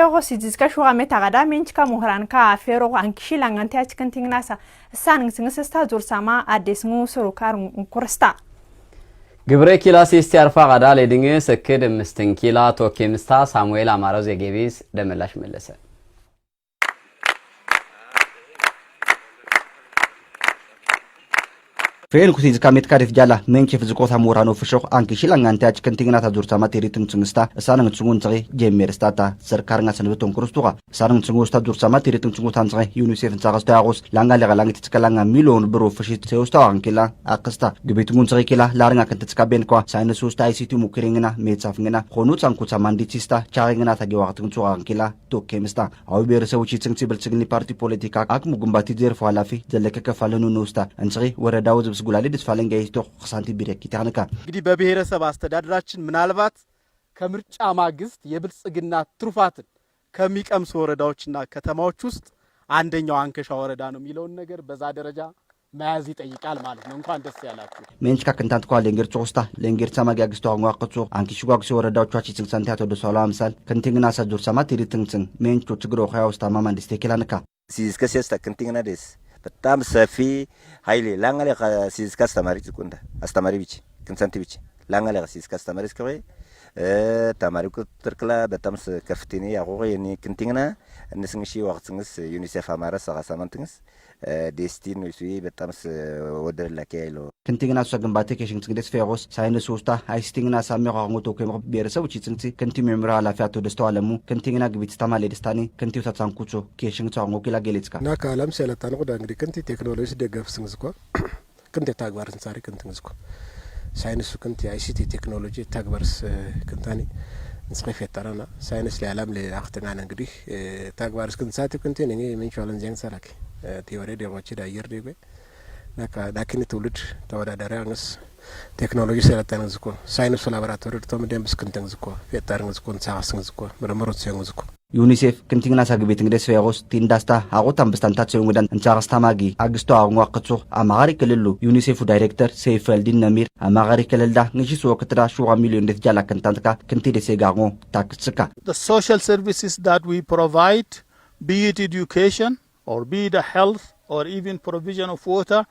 فيرو سيدزكا شو عمت غدا منشكا مهران كا فيرو أنكشي لعنتي أشكنتين ناسا سان سنسستا زور سما أديسمو سروكار كورستا جبري كلا سيستيار فغدا لدينغ سكد مستنكيلا توكي مستا سامويل أماروز يجيبيس دملاش ملسه فين كوسيز كاميت كاريف جالا من كيف زكوثا مورانو فشوق أنكي شيلان أنتاج كنتينا تدور سما تيريتن تنستا سانن تسون تغي جيمير ستاتا سركار ناسن بتون كروستوغا سانن تسون تدور سما تيريتن تسون تانزغي يونيسيف تاغستاغوس لانغا لغلانغ تتكلانغا مليون برو فشيت سيوستا أنكيلا أقستا جبيتون تغي كلا لارنغا كنت تسكابين كوا ساين سوستا اي سي تي موكرينغنا ميتسافنغنا خونو تسان كوتا مانديتستا چارينغنا تاغي وقتن تسوغا أنكيلا تو كيمستا أو بيرسوچي تسنتي بلتسغني بارتي بوليتيكا أك مغمباتي دير فالافي زلكا كفالنو نوستا انسغي ورداوز بسغولالي دسفالنغ يستوخ خسانتي بيركي تانكا እንግዲህ በብሔረሰብ አስተዳደራችን ምናልባት ከምርጫ ማግስት የብልጽግና ትሩፋትን ከሚቀምሱ ወረዳዎችና ከተማዎች ውስጥ አንደኛው አንከሻ ወረዳ ነው የሚለውን ነገር በዛ ደረጃ መያዝ ይጠይቃል ማለት ነው። እንኳን ደስ ያላችሁ ሜንችካ ከንታንት ኳ ሌንገር ጾስታ ሌንገር ሰማግ ያግስቶ አንዋቀጾ አንኪሽጓግሶ ወረዳዎቻች ይጽንሳንታ ተወደ ሰላ አምሳል ከንቲንግና ሳጆር ሰማት ይሪትንግስን ሜንቾ ችግሮ ኸያውስታ ማማን ዲስቴክላንካ ሲስከሲያስ ተከንቲንግና ደስ በጣም ሰፊ ኃይሌ ላንጋለ ሲስካ አስተማሪ ጽቁንዳ አስተማሪ ቢች ክንሰንቲ ቢች ላንጋለ ሲስካ አስተማሪ ስከሬ ተማሪ ቁጥርክላ በጣም ከፍቲኒ ያቆቆ የኒ ክንቲንግና እንስንሺ ወቅትንስ ዩኒሴፍ አማራ ሰራሳማንትንስ ዴስቲን ነው ይይ በጣም ወደረላከ ያይሎ ክንቲንግና ሰገንባቴ ከሽንት ግዴስ ፌሮስ ሳይንስ ውስታ አይስቲንግና ሳሚዮ አንጎቶ ከመ ብሔረሰቦች ይጽንቲ ከንቲ ሜምራ ላፊያቶ ደስተው አለሙ ክንቲንግና ግቢት ተማለ ደስታኒ ክንቲው ተሳንኩቾ ከሽንት አንጎኪላ ገሌጽካ ና ካለም ሰለታን ቆዳ እንግዲህ ክንቲ ቴክኖሎጂ ደገፍ ስንዝኮ ክንቲ ታግባር እንሳሪ ክንትንዝኮ ሳይንሱ ክንቲ አይሲቲ ቴክኖሎጂ ታግባርስ ክንታኒ ንስኺፍ የተራና ሳይንስ ለዓለም ለአክተናን እንግዲህ ታግባርስ ክንሳቲ ክንቲ ነኝ ምንቻለን ጀን ሰራኪ ቲዮሪ ደሞች ዳየር ደበ ላኪን ትውልድ ተወዳዳሪ አንስ ቴክኖሎጂ ሰለጠነ ዝኮ ሳይንስ ላቦራቶሪ ተም ደምስ ክንተን ዝኮ ፈጣርን ዝኮ ሳስን ዝኮ ምርምሮት ሲያን ዝኮ ዩኒሴፍ ክንቲንግና ሳግቤት እንግዲህ ሰያውስ ቲንዳስታ አቆታም በስታንታት ሲሆን ወዳን እንቻራስታ ማጊ አግስቶ አርዋቅጾ አማሪ ክልሉ ዩኒሴፍ ዳይሬክተር ሰይፈልዲን ነሚር አማሪ ክልልዳ ንሺስ ወቅትራ ሹዋ ሚሊዮን እንደተጃላ ከንታንትካ ክንቲ ደሴጋርሞ ታክስካ The social services that we provide, be it education or be it health or even provision of water,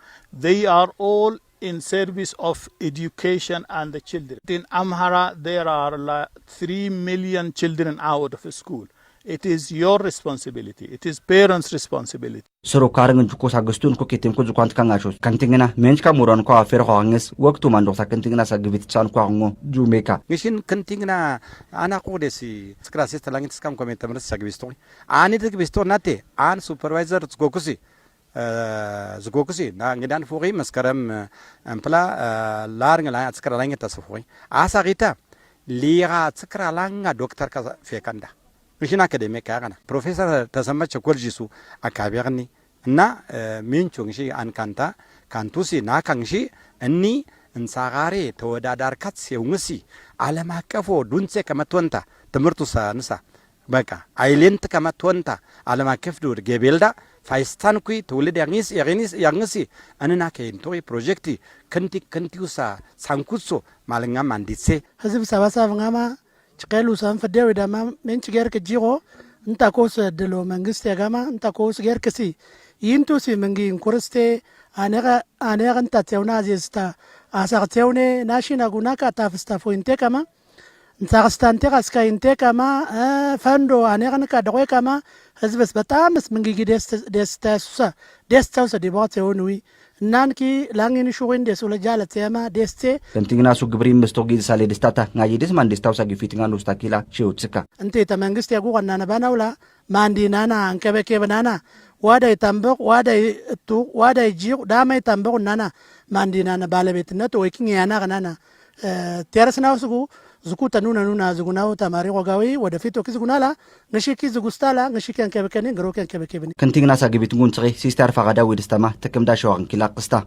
they are all in service of education and the children. In Amhara, there are 3 million children out of school. It is your responsibility. It is parents' responsibility. Soro karang juko sa gustun ko kitim ko jukwant kangashos. Kantingena menchka muran ko afer ko anges waktu mandok sa kantingena sa gibit chan ko ango jumeka. Mishin kantingna ana ko desi skrasis talangit skam komentamres sa gibisto. Ani de gibisto nate an supervisor zgokusi. zgokusi na ngidan fuqi maskaram ampla larng la atskara langi tasfuqi. Asa gita liga atskara langa doktor ka fekanda. مشين أكاديميك أنا بروفيسور تسمى شكول جيسو أكابيرني نا مين شونشي أن كانتا كانتوسي نا كانشي أني انساغاري تودا داركات سيونسي على ما كفو دونسي كما تونتا تمرتوسا نسا بكا أيلينت كما تونتا على ما كيف دور جبيلدا فايستان كوي تولد يغنسي أنا ناكين توي بروجكتي كنتيوسا سانكوسو مالنغا مانديسي حزب سباسا فنغاما چقلو سان فديو دما من چغير كجيرو انتا كوس دلو منغست يغاما انتا كوس غير كسي ينتو سي منغي انكورستي انيغا انتا تيونا زيستا اساق تيوني ناشينا غوناكا تافستا فوينتي كما انتا غستانتي غسكا ينتي كما فاندو انيغا نكا دوي كما حزبس بتامس منغي ديستا سوسا ديستا ديبوت يونوي nanki langin shuwen de sula jala tema deste kantingna su gbrim bestogi sale destata ngaji des man destaw sagi fitinga no stakila shiutsika ante ta mangiste yagu wanana banawla mandi nana ankebeke banana wada itambok wada tu wada ji dama itambok nana mandi nana balabetna to wiking yana nana terasna usugu zuku tanuna zugunao tamari gogawi wada fito kizugunala ngashiki zugustala ngashiki ankebeke ni ngro ankebeke kantingna sagi bitungun tsri sister fagada widstama tekemda shawang kila qista